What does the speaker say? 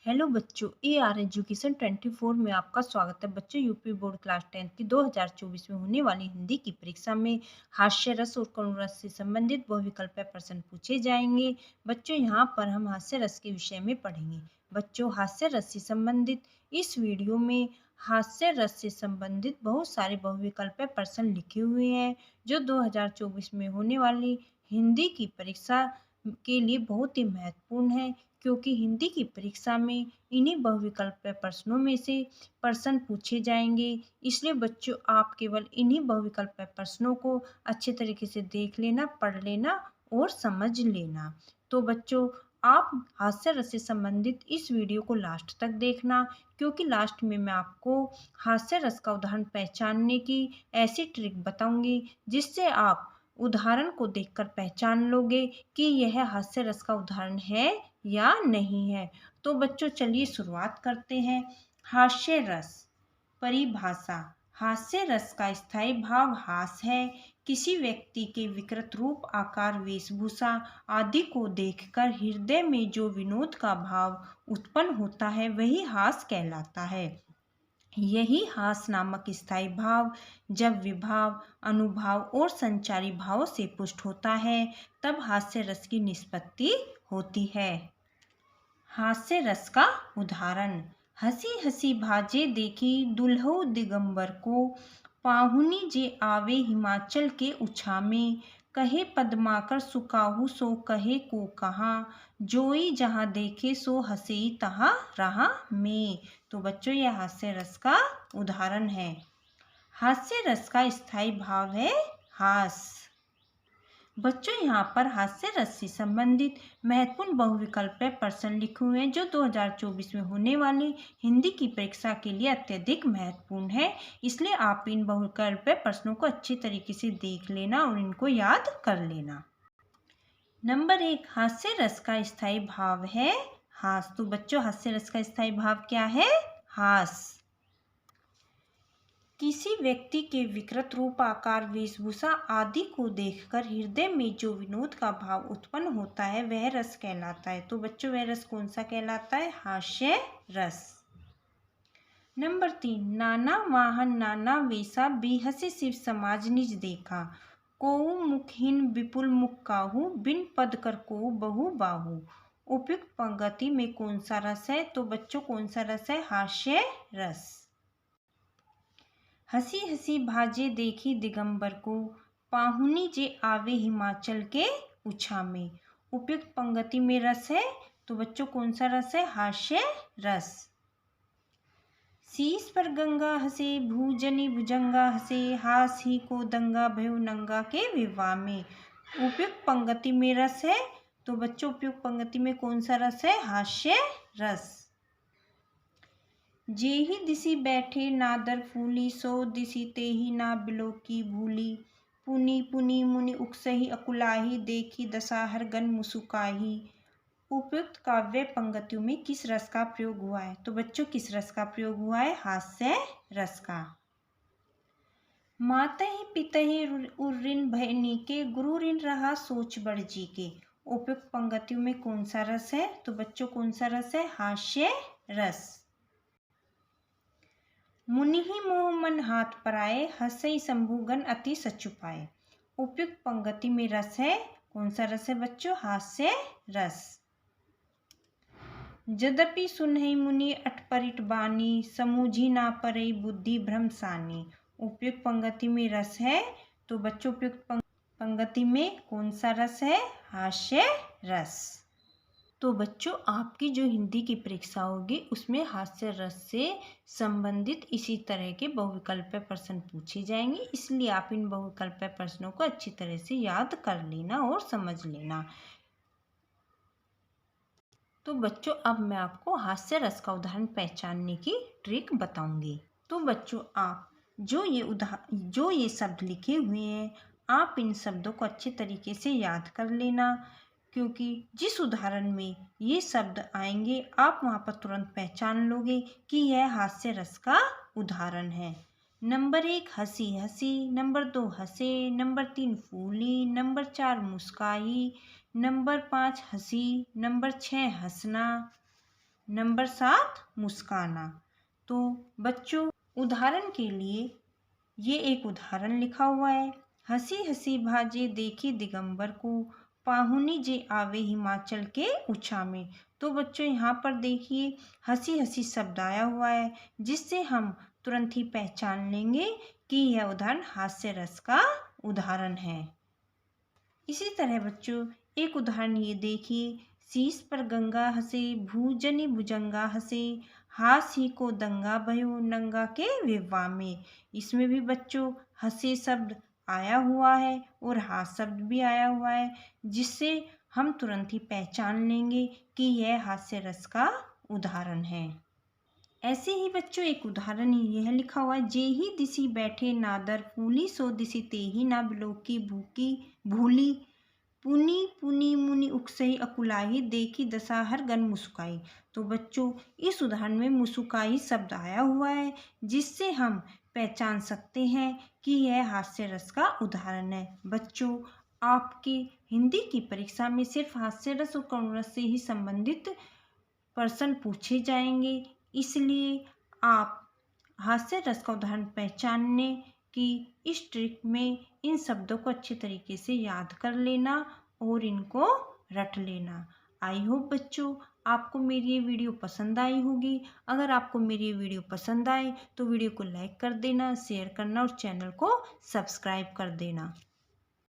Hello बच्चों, AR education 24 में आपका स्वागत है। बच्चों, यूपी बोर्ड क्लास 10 की 2024 में होने वाली हिंदी की परीक्षा में हास्य रस और करुण रस से संबंधित बहुविकल्पीय प्रश्न पूछे जाएंगे। बच्चों, यहाँ पर हम हास्य रस के विषय में पढ़ेंगे। बच्चों, हास्य रस से संबंधित इस वीडियो में हास्य रस से संबंधित बहुत सारे बहुविकल्पीय प्रश्न लिखे हुए हैं जो 2024 में होने वाली हिंदी की परीक्षा के लिए बहुत ही महत्वपूर्ण है, क्योंकि हिंदी की परीक्षा में इन्हीं बहुविकल्पीय प्रश्नों में से प्रश्न पूछे जाएंगे। इसलिए बच्चों, आप केवल इन्हीं बहुविकल्पीय प्रश्नों को अच्छे तरीके से देख लेना, पढ़ लेना और समझ लेना। तो बच्चों, आप हास्य रस से संबंधित इस वीडियो को लास्ट तक देखना, क्योंकि लास्ट में मैं आपको हास्य रस का उदाहरण पहचानने की ऐसी ट्रिक बताऊंगी जिससे आप उदाहरण को देखकर पहचान लोगे कि यह हास्य रस का उदाहरण है या नहीं है। तो बच्चों, चलिए शुरुआत करते हैं। हास्य रस परिभाषा। हास्य रस का स्थायी भाव हास है। किसी व्यक्ति के विकृत रूप, आकार, वेशभूषा आदि को देखकर हृदय में जो विनोद का भाव उत्पन्न होता है वही हास कहलाता है। यही हास नामक स्थायी भाव जब विभाव, अनुभाव और संचारी भावों से पुष्ट होता है तब हास्य रस की निष्पत्ति होती है। हास्य रस का उदाहरण। हंसी हंसी भाजे देखी दुल्हो दिगंबर को, पाहुनी जे आवे हिमाचल के उछा में, कहे पदमाकर सुकाहू सो कहे को कहा, जोई जहाँ देखे सो हंसी तहाँ रहा में। तो बच्चों, यह हास्य रस का उदाहरण है। हास्य रस का स्थायी भाव है हास। बच्चों, यहाँ पर हास्य रस से संबंधित महत्वपूर्ण बहुविकल्पीय प्रश्न लिखे हुए हैं जो 2024 में होने वाली हिंदी की परीक्षा के लिए अत्यधिक महत्वपूर्ण है। इसलिए आप इन बहुविकल्पीय प्रश्नों को अच्छी तरीके से देख लेना और इनको याद कर लेना। नंबर 1, हास्य रस का स्थायी भाव है हास। तो बच्चों, हास्य रस का स्थायी भाव क्या है? हास। किसी व्यक्ति के विकृत रूप, आकार, वेशभूषा आदि को देखकर हृदय में जो विनोद का भाव उत्पन्न होता है वह रस कहलाता है। तो बच्चों, वह रस कौन सा कहलाता है? हास्य रस। नंबर 3, नाना वाहन नाना वेशा, बेहसे शिव समाज निज देखा, कोऊ मुखहीन विपुल मुख काहू, बिन पद कर कोऊ बहु बाहू। उपयुक्त पंक्ति में कौन सा रस है? तो बच्चों, कौन सा रस है? हास्य रस। हंसी हंसी भाजे देखी दिगंबर को, पाहुनी जे आवे हिमाचल के उछा में। उपयुक्त पंक्ति में रस है, तो बच्चों कौन सा रस है? हास्य रस। शीश पर गंगा हंसे, भूजनी भुजंगा हंसे, हास ही को दंगा भयो नंगा के विवाह में। उपयुक्त पंक्ति में रस है, तो बच्चों उपयुक्त पंक्ति में कौन सा रस है? हास्य रस। जेहि दिसी बैठे नादर फूली, सो दिसी तेहि ना बिलो की भूली, पुनि पुनि मुनि उकसहि अकुलाही, देखी दशाहर गन मुसुकाही। उपयुक्त काव्य पंक्तियों में किस रस का प्रयोग हुआ है? तो बच्चों, किस रस का प्रयोग हुआ है? हास्य रस का। मातहि पितहि उर्ऋण भयनी के, गुरु ऋण रहा सोच बड़ जी के। उपयुक्त पंक्तियों में कौन सा रस है? तो बच्चों, कौन सा रस है? हास्य रस। मुनिहि मोह मन हाथ पराए, हंसई शंभुगन अति सचुपाए। उपयुक्त पंक्ति में रस है, कौन सा रस है बच्चों? हास्य रस। यद्यपि सुनहि मुनि अटपरिट बानी, समूझी ना परई बुद्धि भ्रम सानी। उपयुक्त पंक्ति में रस है, तो बच्चों उपयुक्त पंक्ति में कौन सा रस है? हास्य रस। तो बच्चों, आपकी जो हिंदी की परीक्षा होगी उसमें हास्य रस से संबंधित इसी तरह के बहुविकल्पीय प्रश्न पूछे जाएंगे। इसलिए आप इन बहुविकल्पीय प्रश्नों को अच्छी तरह से याद कर लेना और समझ लेना। तो बच्चों, अब मैं आपको हास्य रस का उदाहरण पहचानने की ट्रिक बताऊंगी। तो बच्चों, आप जो ये शब्द लिखे हुए हैं, आप इन शब्दों को अच्छे तरीके से याद कर लेना, क्योंकि जिस उदाहरण में ये शब्द आएंगे आप वहाँ पर तुरंत पहचान लोगे कि यह हास्य रस का उदाहरण है। नंबर 1, हंसी हंसी। नंबर 2, हंसे। नंबर 3, फूली। नंबर 4, मुस्काई। नंबर 5, हंसी। नंबर 6, हंसना। नंबर 7 मुस्काना। तो बच्चों उदाहरण के लिए ये एक उदाहरण लिखा हुआ है। हंसी हंसी भाजे देखे दिगंबर को, पाहुनी जे आवे हिमाचल के उछा में। तो बच्चों यहाँ पर देखिए हंसी हंसी शब्द आया हुआ है, जिससे हम तुरंत ही पहचान लेंगे कि यह उदाहरण हास्य रस का उदाहरण है। इसी तरह बच्चों एक उदाहरण ये देखिए, शीश पर गंगा हंसे, भूजनी भुजंगा हंसे, हास ही को दंगा भयो नंगा के विवाह में। इसमें भी बच्चों हंसे शब्द आया हुआ है और हास शब्द भी आया हुआ है, जिससे हम तुरंत ही पहचान लेंगे कि यह हास्य रस का उदाहरण है। ऐसे ही बच्चों एक उदाहरण यह लिखा हुआ है, जे ही दिसी बैठे नादर, फूली सो दिसी ते ही ना बिलोकी भूकी भूली, पुनी पुनी मुनि उकसई अकुलाई, देखी दशा हर गन मुस्काई। तो बच्चों इस उदाहरण में मुस्काई शब्द आया हुआ है, जिससे हम पहचान सकते हैं कि यह हास्य रस का उदाहरण है। बच्चों आपकी हिंदी की परीक्षा में सिर्फ हास्य रस और करुण रस से ही संबंधित प्रश्न पूछे जाएंगे, इसलिए आप हास्य रस का उदाहरण पहचानने की इस ट्रिक में इन शब्दों को अच्छे तरीके से याद कर लेना और इनको रट लेना। आई होप बच्चों आपको मेरी ये वीडियो पसंद आई होगी। अगर आपको मेरी ये वीडियो पसंद आए तो वीडियो को लाइक कर देना, शेयर करना और चैनल को सब्सक्राइब कर देना।